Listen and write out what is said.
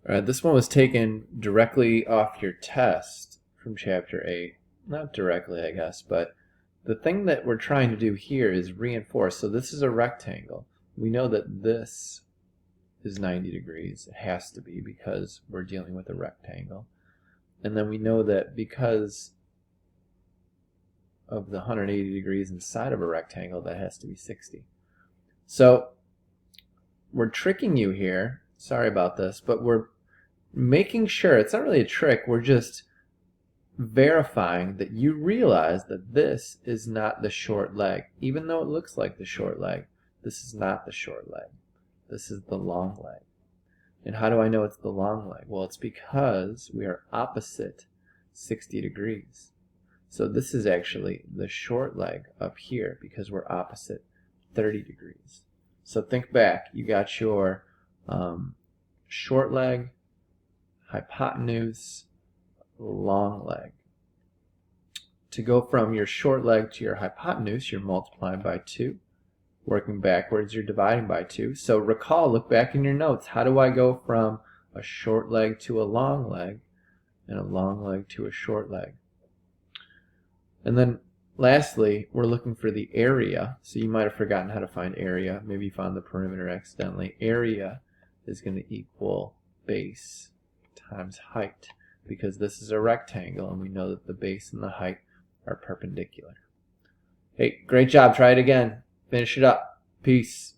Alright, this one was taken directly off your test from chapter 8. Not directly, I guess, but the thing that we're trying to do here is reinforce. So this is a rectangle. We know that this is 90 degrees. It has to be because we're dealing with a rectangle. And then we know that because of the 180 degrees inside of a rectangle, that has to be 60. So we're tricking you here. Sorry about this, but we're making sure, it's not really a trick, we're just verifying that you realize that this is not the short leg. Even though it looks like the short leg, this is not the short leg. This is the long leg. And how do I know it's the long leg? Well, it's because we are opposite 60 degrees. So this is actually the short leg up here because we're opposite 30 degrees. So think back, you got your short leg, hypotenuse, long leg. To go from your short leg to your hypotenuse, you're multiplying by 2. Working backwards, you're dividing by 2. So recall, look back in your notes. How do I go from a short leg to a long leg and a long leg to a short leg? And then lastly, we're looking for the area. So you might have forgotten how to find area. Maybe you found the perimeter accidentally. Area is going to equal base times height, because this is a rectangle and we know that the base and the height are perpendicular. Hey, great job. Try it again. Finish it up. Peace.